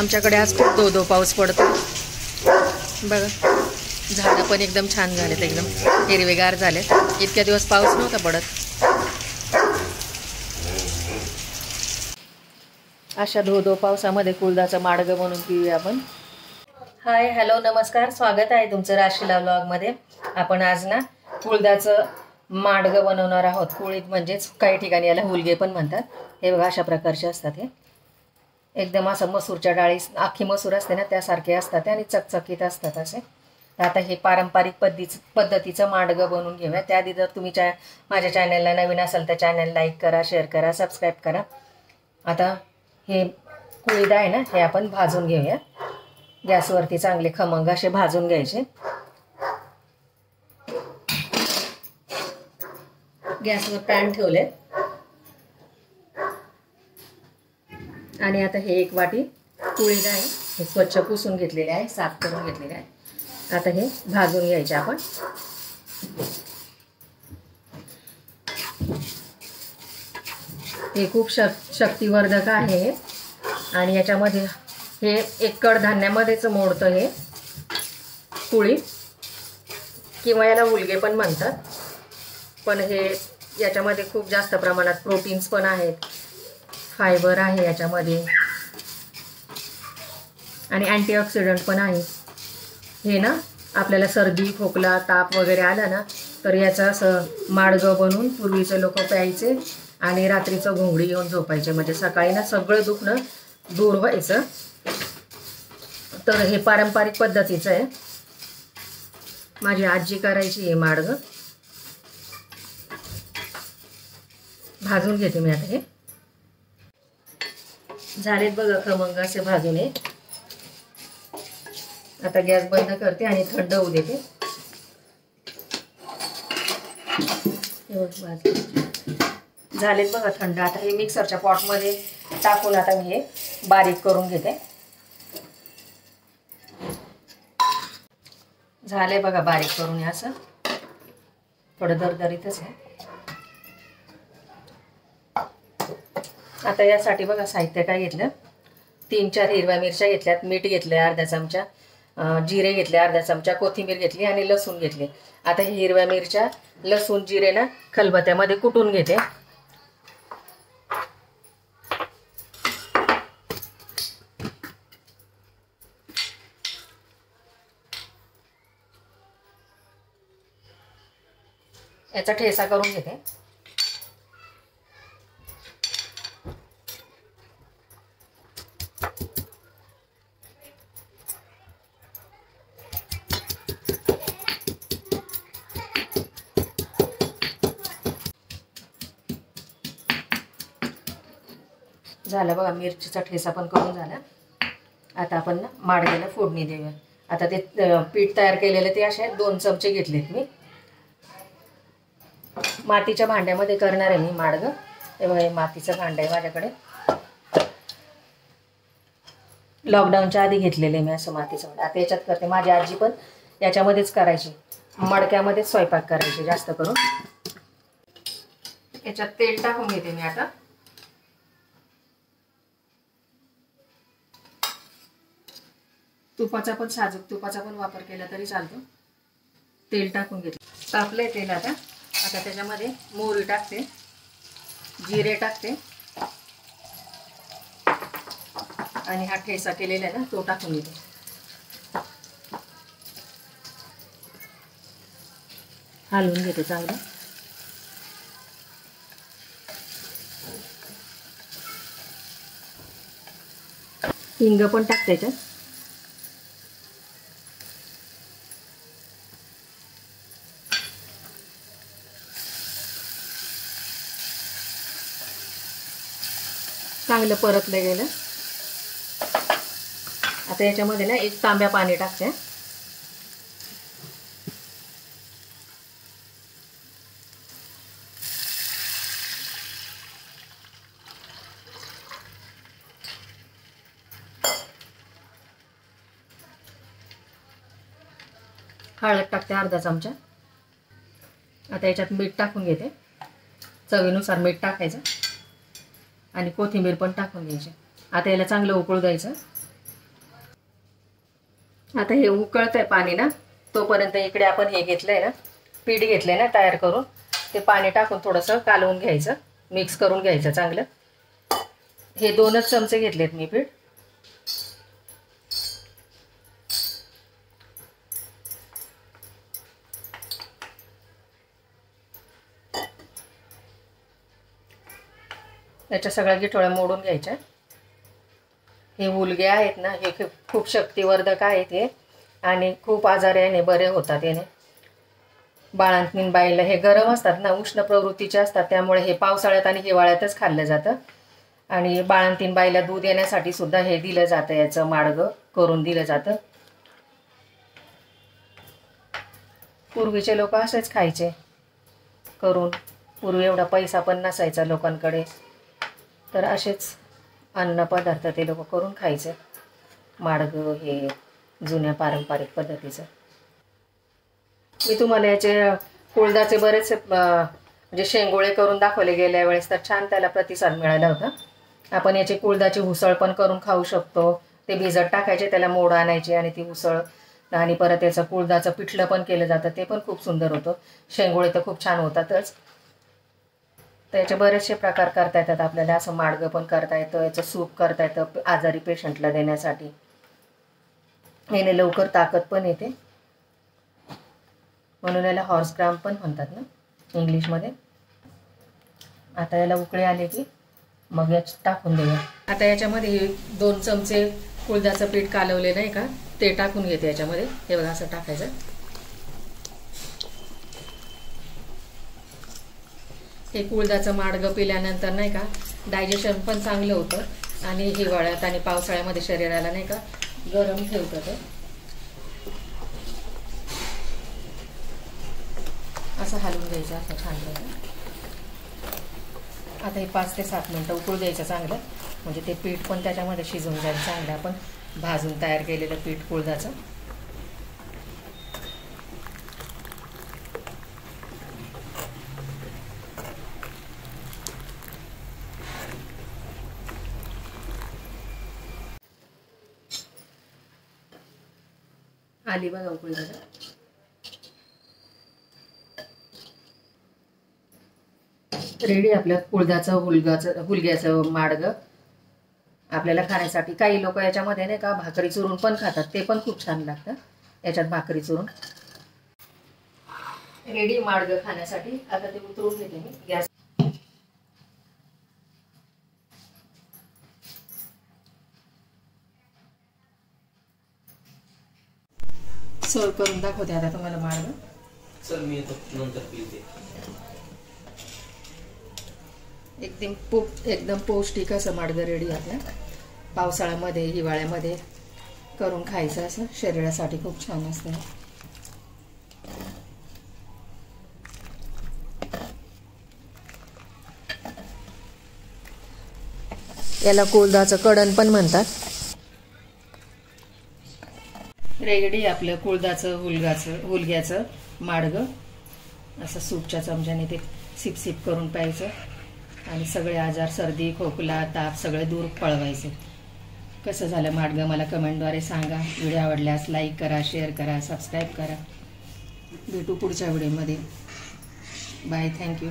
आमच्याकडे आज खूप दो पाऊस पडतो बघा. झाडं पण एकदम छान झालेत, एकदम हिरवेगार झालेत. इतक्या दिवस पाऊस नव्हता पडत. अशा धो पावसामध्ये कुळदाचं माडगं बनवून पिऊया आपण. हाय, हॅलो, नमस्कार, स्वागत आहे तुमचं राशीला व्लॉगमध्ये. आपण आज ना कुळदाचं माडगं बनवणार आहोत. कुळीत म्हणजेच काही ठिकाणी याला हुलगे पण म्हणतात. हे बघा अशा प्रकारचे असतात. हे एकदम असं मसूरच्या डाळी, आखी मसूर असते ना त्यासारखे असतात आणि चकचकीत असतात असे. तर आता हे पारंपरिक पद्धतीचं माडगं बनवून घेऊया. त्याआधी जर तुम्ही माझ्या चॅनलला नवीन असाल तर चॅनल लाईक करा, शेअर करा, सबस्क्राईब करा. आता हे कुळीद आहे ना, हे आपण भाजून घेऊया. गॅसवरती चांगले खमंग असे भाजून घ्यायचे. गॅसवर पॅन ठेवले आणि आता हे एक वाटी कुळीद आहे, हे स्वच्छ पुसून घेतलेले आहे, साफ करून घेतलेले आहे. आता हे भाजून घ्यायचे आपण. हे खूप शक्तिवर्धक आहे आणि याच्यामध्ये हे एक कडधान्यामध्येच मोडतं हे कुळीद, किंवा याला हुलगे पण म्हणतात. पण हे याच्यामध्ये खूप जास्त प्रमाणात प्रोटीन्स पण आहेत, फायबर आहे याच्यामध्ये आणि अँटीऑक्सिडंट पण आहे. हे ना आपल्याला सर्दी, खोकला, ताप वगैरे आला ना तर याचं असं माडगं बनवून पूर्वीचे लोक प्यायचे आणि रात्रीचं घोंगडी येऊन झोपायचे, म्हणजे सकाळी ना सगळं दुखणं दूर व्हायचं. तर हे पारंपरिक पद्धतीचं आहे. माझी आजी करायची हे माडगं. भाजून घेते मी आता. हे झालेत बघा खमंग असे भाजून. हे आता गॅस बंद करते आणि थंड होऊ देते. झालेत बघा थंड. आता हे मिक्सरच्या पॉटमध्ये टाकून आता मी हे बारीक करून घेते. झाले बघा बारीक करून. हे असं थोडं दरदरीतच आहे. आता यासाठी बघा साहित्य काय घेतलं. 3-4 हिरव्या मिरच्या घेतल्यात, मीठ घेतलं अर्धा चमचा, जिरे घेतले अर्धा चमचा, कोथिंबीर घेतली आणि लसूण घेतले. आता हे हिरव्या मिरच्या, लसूण, जिरे ना खलबत्त्यामध्ये कुटून घेते. याचा ठेसा करून घेते. झालं बघा, मिरचीचा ठेसा पण करून झाला. आता आपण ना माडग्याला फोडणी देऊया. आता ते पीठ तयार केलेले ते असे 2 चमचे घेतलेत मी. मातीच्या भांड्यामध्ये करणार आहे मी माडगं. हे बघा, हे मातीचं भांडं आहे माझ्याकडे. लॉकडाऊनच्या आधी घेतलेले मी असं मातीचं भांडं. आता याच्यात करते. माझी आजी पण याच्यामध्येच करायची, मडक्यामध्येच स्वयंपाक करायची जास्त करून. याच्यात तेल टाकून घेते मी आता. तुपाचा पण, साजूक तुपाचा पण वापर केला तरी चालतो. तेल टाकून घेते. तापलंय तेल आता. आता त्याच्यामध्ये मोहरी टाकते, जिरे टाकते आणि हा ठेसा केलेला आहे ना तो टाकून घेते. हलवून घेते चांगलं. हिंग पण टाकते याच्यात. चांगलं परतलं गेलं. आता याच्यामध्ये ना 1 तांब्या पाणी टाकते. हळद टाकते अर्धा चमचा. आता याच्यात मीठ टाकून घेते, चवीनुसार मीठ टाकायचं आणि कोथिंबीर पण टाकून घ्यायची. आता याला चांगलं उकळू द्यायचं. आता हे उकळतंय पाणी ना, तोपर्यंत इकडे आपण हे घेतलंय ना, पीठ घेतलंय ना तयार करून, ते पाणी टाकून थोडंसं कालवून घ्यायचं, मिक्स करून घ्यायचं चांगलं. हे 2च चमचे घेतलेत मी पीठ. याच्या सगळ्या गिठोळ्या मोडून घ्यायच्या. हे उलगे आहेत ना, हे खूप शक्तिवर्धक आहेत हे, आणि खूप आजार याने बरे होतात याने. बाळंतीण बाईला हे गरम असतात ना, उष्ण प्रवृत्तीचे असतात, त्यामुळे हे पावसाळ्यात आणि हिवाळ्यातच खाल्लं जातं. आणि बाळंतीण बाईला दूध येण्यासाठी सुद्धा हे दिलं जातं, याचं माडगं करून दिलं जातं. पूर्वीचे लोक असेच खायचे करून. पूर्वी एवढा पैसा पण नसायचा लोकांकडे, तर असेच अन्न पदार्थ ते लोक करून खायचे. माडगं हे जुन्या पारंपरिक पद्धतीचं. मी तुम्हाला याचे कुळदाचे बरेचसे म्हणजे शेंगोळे करून दाखवले गेल्या वेळेस, तर छान त्याला प्रतिसाद मिळाला होता. आपण याची कुळदाची उसळ पण करून खाऊ शकतो. ते भिजत टाकायचे, त्याला मोड आणायचे आणि ती उसळ, आणि परत याचं कुळदाचं पिठलं पण केलं जातं, ते पण खूप सुंदर होतं. शेंगोळे तर खूप छान होतातच. तर याचे बरेचसे प्रकार करता येतात आपल्याला. असं माडगं पण करता येतं, याचं सूप करता येतं आजारी पेशंटला देण्यासाठी. याने लवकर ताकद पण येते, म्हणून याला हॉर्स ग्राम पण म्हणतात ना इंग्लिशमध्ये. आता याला उकळी आले की मग यात टाकून देऊया. आता याच्यामध्ये 2 चमचे कुळदाचं पीठ कालवले नाही का, ते टाकून घेते याच्यामध्ये. हे बघा असं टाकायचं. हे कुळदाचं माडगं पिल्यानंतर नाही का डायजेशन पण चांगलं होतं, आणि हिवाळ्यात आणि पावसाळ्यामध्ये शरीराला नाही का गरम ठेवतं ते. असं हलवून द्यायचं असं छान पाहिजे. आता हे 5 ते 7 मिनटं उकळू द्यायचं चांगलं, म्हणजे ते पीठ पण त्याच्यामध्ये शिजून जाईल चांगलं. आपण भाजून तयार केलेलं पीठ कुळदाचं. आली बघा उकळी बघा. रेडी आपलं कुळदाचं हुलग्याचं माडगं आपल्याला खाण्यासाठी. काही लोक याच्यामध्ये नाही का भाकरी चुरून पण खातात, ते पण खूप छान लागतं याच्यात भाकरी चुरून. रेडी माडगं खाण्यासाठी. आता ते उतरून घेते मी गॅस. सर्व करून दाखवते आता तुम्हाला माडगं. चल मी नंतर पिते. एकदम पौष्टिक असं माडगं रेडी आपल्या. पावसाळ्यामध्ये हिवाळ्यामध्ये करून खायचं, असं शरीरासाठी खूप छान असतं. याला कुळदाचं कडण पण म्हणतात. रेडी आपलं कुळदाचं हुलग्याचं माडगं. असं सूपच्या चमच्याने ते सिप सिप करून प्यायचं, आणि सगळे आजार, सर्दी, खोकला, ताप सगळे दूर पळवायचे. कसं झालं माडगं मला कमेंटद्वारे सांगा. व्हिडिओ आवडल्यास लाईक करा, शेअर करा, सबस्क्राईब करा. भेटू पुढच्या व्हिडिओमध्ये. बाय. थँक्यू.